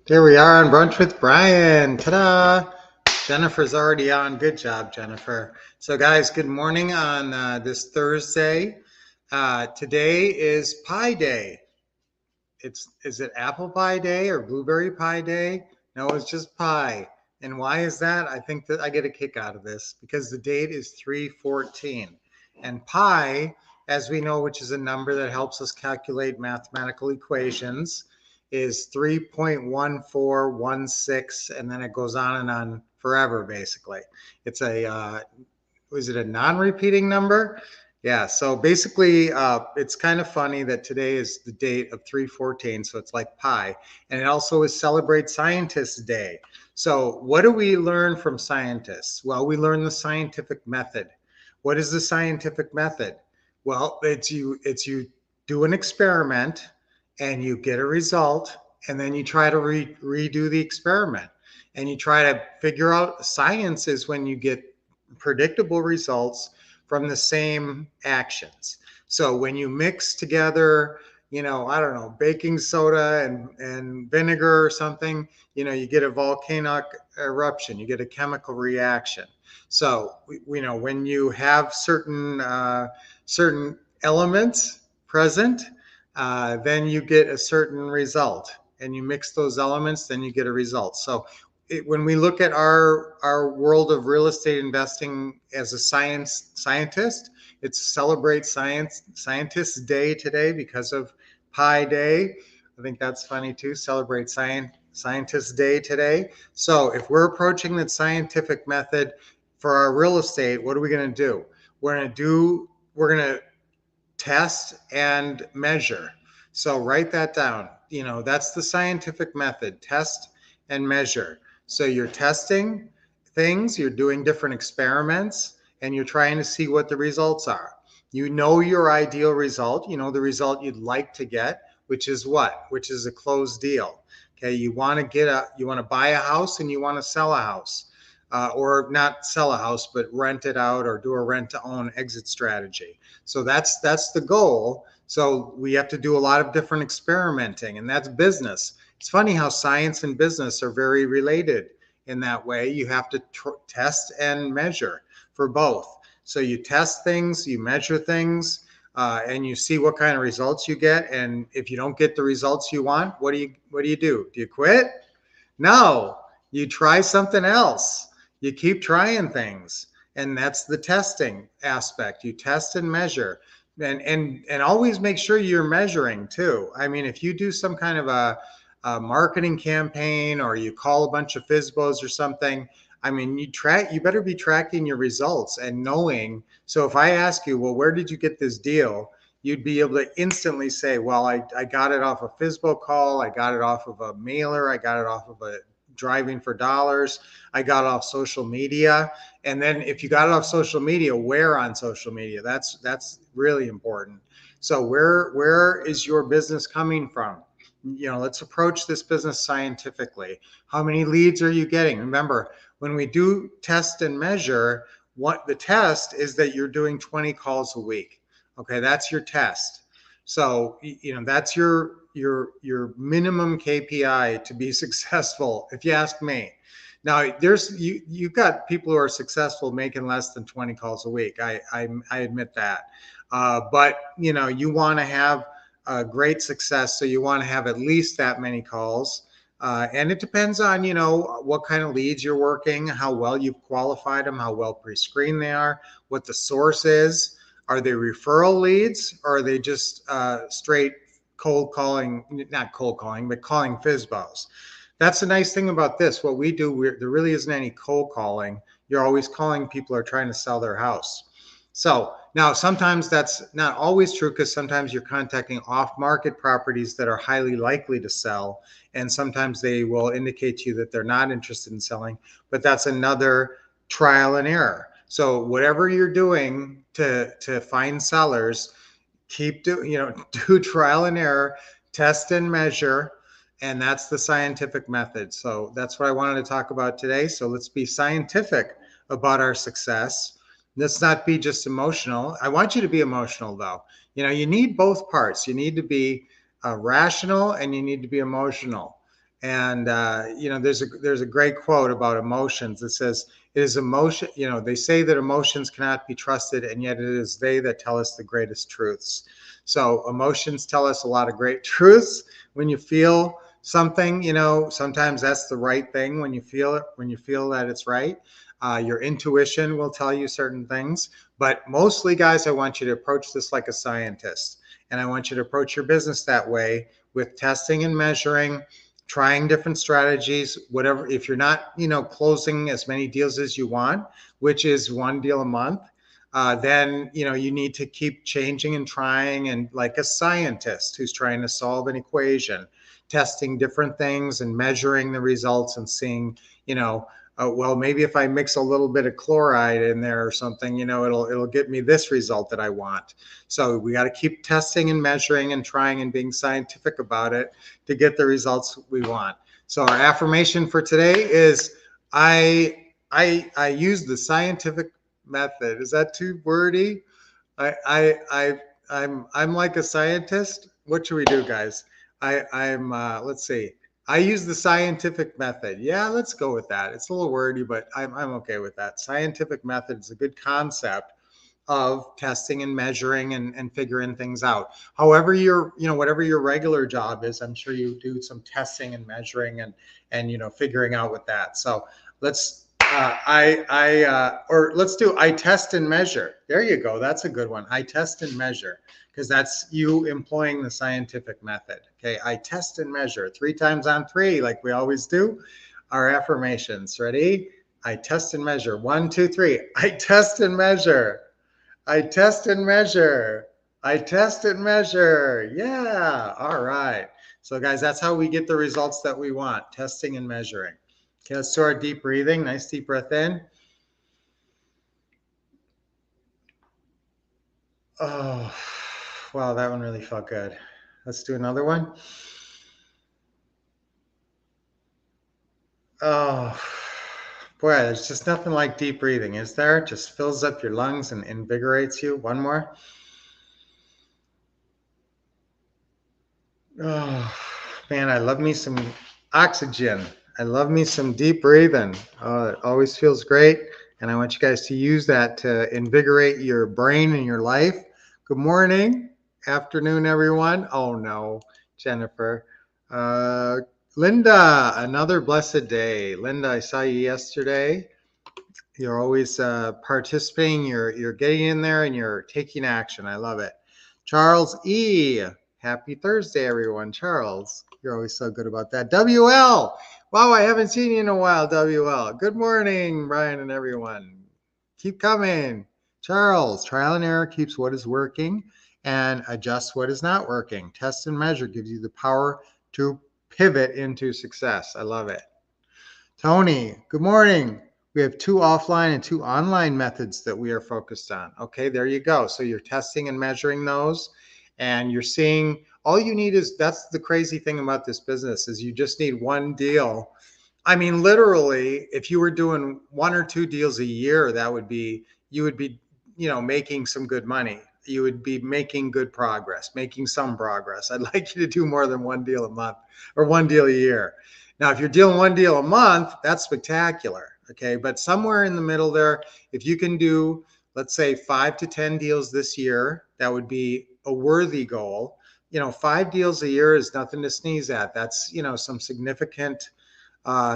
Here we are on Brunch with Brian. Ta-da! Jennifer's already on. Good job, Jennifer. So guys, good morning on this Thursday. Today is Pie Day. Is it apple pie day or blueberry pie day? No, it's just pie. And why is that? I think that I get a kick out of this because the date is 3/14. And pi, as we know, which is a number that helps us calculate mathematical equations, is 3.1416, and then it goes on and on forever, basically. It's is it a non-repeating number? Yeah, so basically, it's kind of funny that today is the date of 3/14, so it's like pi. And it also is Celebrate Scientists Day. So what do we learn from scientists? Well, we learn the scientific method. What is the scientific method? Well, it's you do an experiment and you get a result, and then you try to redo the experiment. And you try to figure out science is when you get predictable results from the same actions. So when you mix together, I don't know, baking soda and vinegar or something, you get a volcanic eruption, you get a chemical reaction. So, when you have certain elements present, then you get a certain result. And you mix those elements, then you get a result. So when we look at our world of real estate investing as a scientist, it's Celebrate Scientists Day today because of Pi Day. I think that's funny too. Celebrate Scientists Day today. So if we're approaching that scientific method for our real estate, what are we going to do? We're going to test and measure. So write that down. That's the scientific method: test and measure. So you're testing things, you're doing different experiments, and you're trying to see what the results are. You know your ideal result, the result you'd like to get, which is what? Which is a closed deal. Okay, you want to buy a house and you want to sell a house. Or not sell a house, but rent it out or do a rent to own exit strategy. So that's the goal. So we have to do a lot of different experimenting, and that's business. It's funny how science and business are very related in that way. You have to test and measure for both. So you test things, you measure things, and you see what kind of results you get. And if you don't get the results you want, what do you do? Do you quit? No, you try something else. You keep trying things. And that's the testing aspect. You test and measure. And always make sure you're measuring too. I mean, if you do some kind of a marketing campaign or you call a bunch of FSBOs or something, I mean, you better be tracking your results and knowing. So if I ask you, well, where did you get this deal? You'd be able to instantly say, well, I got it off a FSBO call. I got it off of a mailer. I got it off of a driving for dollars. I got it off social media. And then if you got it off social media, where on social media? That's really important. So where is your business coming from? Let's approach this business scientifically. How many leads are you getting? Remember, when we do test and measure, what the test is that you're doing 20 calls a week. Okay, that's your test. So, that's your minimum KPI to be successful, if you ask me. Now, you've got people who are successful making less than 20 calls a week. I admit that. But you want to have great success, so you want to have at least that many calls. And it depends on, what kind of leads you're working, how well you've qualified them, how well pre-screened they are, what the source is. Are they referral leads, or are they just straight cold calling, not cold calling, but calling FSBOs? That's the nice thing about this. What we do, there really isn't any cold calling. You're always calling people who are trying to sell their house. So now sometimes that's not always true, because sometimes you're contacting off-market properties that are highly likely to sell. And sometimes they will indicate to you that they're not interested in selling, but that's another trial and error. So whatever you're doing to find sellers, do trial and error, test and measure, and that's the scientific method. So that's what I wanted to talk about today. So let's be scientific about our success. Let's not be just emotional. I want you to be emotional, though. You need both parts. You need to be rational and you need to be emotional. And there's a great quote about emotions that says, "It is emotion." They say that emotions cannot be trusted, and yet it is they that tell us the greatest truths. So emotions tell us a lot of great truths. When you feel something, sometimes that's the right thing. When you feel it, when you feel that it's right, your intuition will tell you certain things. But mostly, guys, I want you to approach this like a scientist, and I want you to approach your business that way, with testing and measuring, trying different strategies, whatever. If you're not, closing as many deals as you want, which is one deal a month, then, you need to keep changing and trying, and like a scientist who's trying to solve an equation, testing different things and measuring the results and seeing, well, maybe if I mix a little bit of chloride in there or something, it'll get me this result that I want. So we got to keep testing and measuring and trying and being scientific about it to get the results we want. So our affirmation for today is, I use the scientific method. Is that too wordy? I'm like a scientist. What should we do, guys? I'm let's see. I use the scientific method. Yeah, let's go with that. It's a little wordy, but I'm okay with that. Scientific method is a good concept of testing and measuring and figuring things out. However, whatever your regular job is, I'm sure you do some testing and measuring and figuring out with that. So let's or let's do I test and measure. There you go. That's a good one. I test and measure, because that's you employing the scientific method. Okay, I test and measure 3 times on 3, like we always do. Our affirmations. Ready? I test and measure. 1, 2, 3. I test and measure. I test and measure. I test and measure. Yeah. All right. So, guys, that's how we get the results that we want, testing and measuring. Okay, let's do our deep breathing. Nice deep breath in. Oh, wow, that one really felt good. Let's do another one. Oh, boy, there's just nothing like deep breathing, is there? It just fills up your lungs and invigorates you. One more. Oh, man, I love me some oxygen. I love me some deep breathing. Oh, it always feels great. And I want you guys to use that to invigorate your brain and your life. Good morning, afternoon, everyone. Oh, no, Jennifer. Uh, Linda, another blessed day. Linda, I saw you yesterday. You're always participating. You're getting in there and you're taking action. I love it. Charles E. Happy Thursday, everyone. Charles, you're always so good about that. WL. Wow, I haven't seen you in a while, WL. Good morning, Brian and everyone. Keep coming. Charles, trial and error keeps what is working and adjusts what is not working. Test and measure gives you the power to pivot into success. I love it. Tony, good morning. We have 2 offline and 2 online methods that we are focused on. Okay, there you go. So you're testing and measuring those, and you're seeing, all you need is, that's the crazy thing about this business, is you just need one deal. I mean, literally, if you were doing 1 or 2 deals a year, you would be, making some good money. You would be making good progress, making some progress. I'd like you to do more than 1 deal a month or 1 deal a year. Now, if you're dealing 1 deal a month, that's spectacular. Okay. But somewhere in the middle there, if you can do, let's say, 5 to 10 deals this year, that would be a worthy goal. 5 deals a year is nothing to sneeze at. That's, some significant,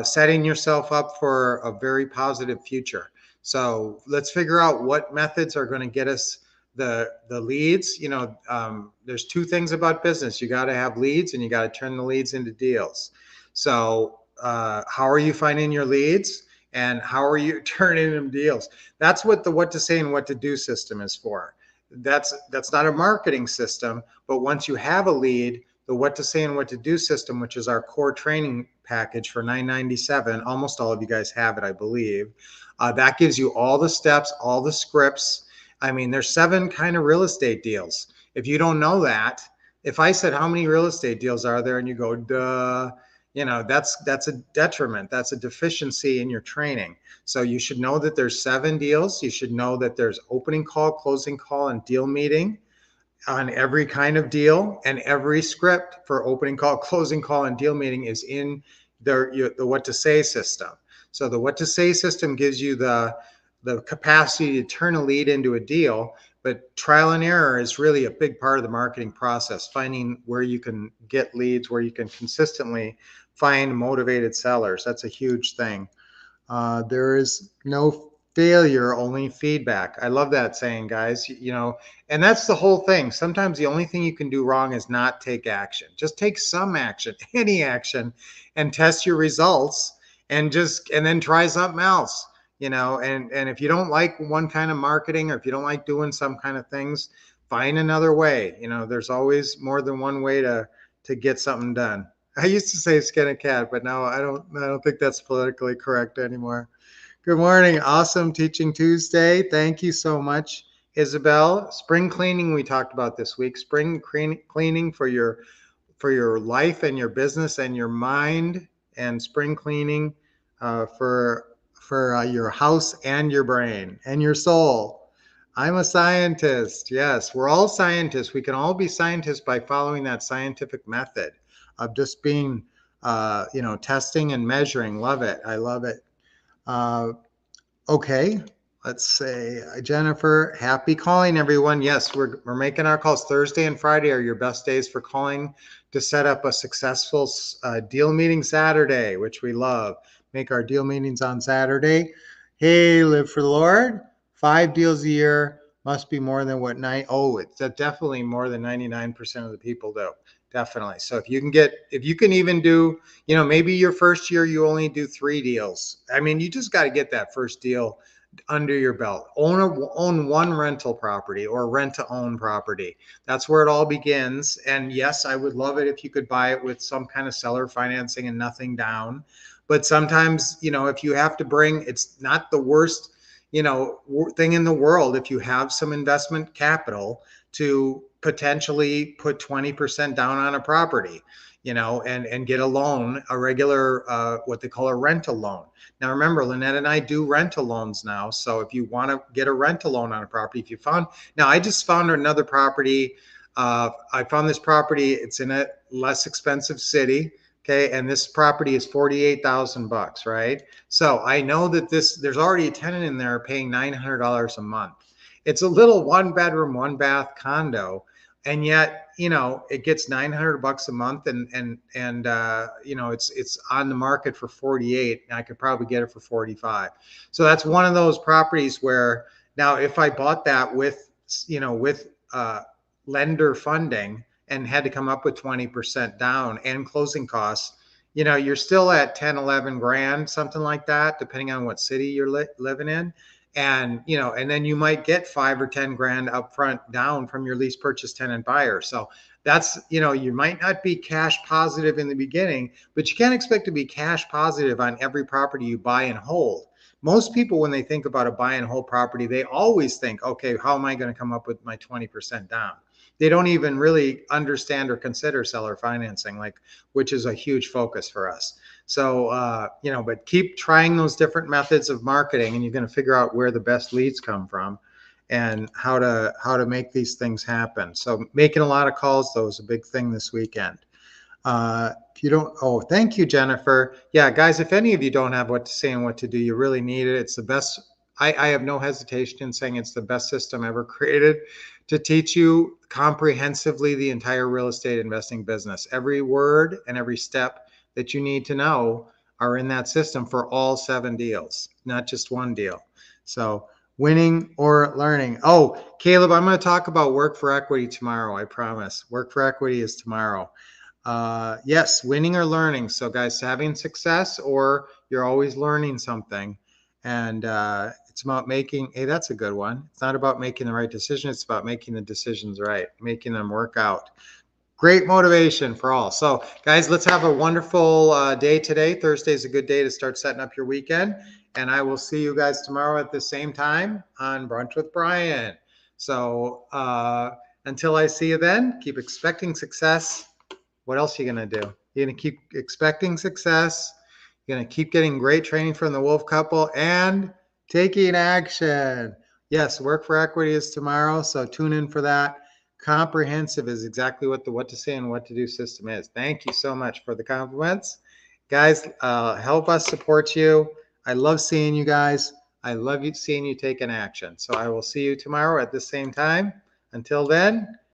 setting yourself up for a very positive future. So let's figure out what methods are going to get us the leads. There's 2 things about business. You got to have leads, and you got to turn the leads into deals. So how are you finding your leads, and how are you turning them deals? That's what the what to say and what to do system is for. That's not a marketing system, but once you have a lead, the what to say and what to do system, which is our core training package for $997, almost all of you guys have it, I believe. That gives you all the steps, all the scripts. I mean, there's 7 kind of real estate deals. If you don't know that, if I said how many real estate deals are there, and you go, duh, that's a detriment. That's a deficiency in your training. So you should know that there's 7 deals. You should know that there's opening call, closing call, and deal meeting. on every kind of deal, and every script for opening call, closing call, and deal meeting is in the what to say system. So the what to say system gives you the capacity to turn a lead into a deal, but trial and error is really a big part of the marketing process, finding where you can get leads, where you can consistently find motivated sellers. That's a huge thing. There is no failure, only feedback. I love that saying, guys. And that's the whole thing. Sometimes the only thing you can do wrong is not take action. Just take some action, any action, and test your results, and then try something else. And if you don't like one kind of marketing, or if you don't like doing some kind of things, find another way. There's always more than one way to get something done. I used to say skin a cat, but now I don't think that's politically correct anymore. Good morning. Awesome Teaching Tuesday. Thank you so much, Isabel. Spring cleaning we talked about this week. Spring cleaning for your life and your business and your mind, and spring cleaning for your house and your brain and your soul. I'm a scientist. Yes, we're all scientists. We can all be scientists by following that scientific method of just being, testing and measuring. Love it. I love it. Uh, okay. Let's say, Jennifer, happy calling, everyone. Yes, we're making our calls. Thursday and Friday are your best days for calling to set up a successful deal meeting Saturday, which we love. Make our deal meetings on Saturday. Hey, Live for the Lord. 5 deals a year must be more than what it's definitely more than 99% of the people do. Definitely. So if you can even do, maybe your first year you only do 3 deals. I mean, you just got to get that first deal under your belt. Own one rental property or rent to own property. That's where it all begins. And yes, I would love it if you could buy it with some kind of seller financing and nothing down. But sometimes, if you have to it's not the worst, thing in the world if you have some investment capital to potentially put 20% down on a property, and get a loan, a regular, what they call a rental loan. Now, remember, Lynette and I do rental loans now. So if you want to get a rental loan on a property, I just found another property. I found this property. It's in a less expensive city. Okay. And this property is $48,000, right? So I know that there's already a tenant in there paying $900 a month. It's a little 1-bedroom, 1-bath condo. And yet, it gets $900 a month, and it's on the market for 48, and I could probably get it for 45. So that's one of those properties where now, if I bought that with lender funding and had to come up with 20% down and closing costs, you're still at 10, 11 grand, something like that, depending on what city you're living in. And then you might get 5 or 10 grand upfront down from your lease purchase tenant buyer. So that's, you might not be cash positive in the beginning, but you can't expect to be cash positive on every property you buy and hold. Most people, when they think about a buy and hold property, they always think, okay, how am I going to come up with my 20% down? They don't even really understand or consider seller financing, which is a huge focus for us. So, but keep trying those different methods of marketing, and you're going to figure out where the best leads come from and how to make these things happen. So making a lot of calls, though, is a big thing this weekend. If you don't, thank you, Jennifer. Yeah, guys, if any of you don't have what to say and what to do, you really need it. It's the best. I have no hesitation in saying it's the best system ever created to teach you comprehensively the entire real estate investing business. Every word and every step that you need to know are in that system for all 7 deals, not just one deal. So winning or learning. Oh, Caleb, I'm going to talk about work for equity tomorrow. I promise. Work for equity is tomorrow. Yes, winning or learning. So guys, having success, or you're always learning something. And it's about hey, that's a good one. It's not about making the right decision. It's about making the decisions right, making them work out. Great motivation for all. So guys, let's have a wonderful day today. Thursday is a good day to start setting up your weekend. And I will see you guys tomorrow at the same time on Brunch with Brian. So until I see you then, keep expecting success. What else are you going to do? You're going to keep expecting success. You're going to keep getting great training from the Wolf Couple and taking action. Yes, Work for Equity is tomorrow, so tune in for that. comprehensive is exactly what the what to say and what to do system is. Thank you so much for the compliments. Guys, help us support you. I love seeing you guys. I love seeing you take an action. So I will see you tomorrow at the same time. Until then,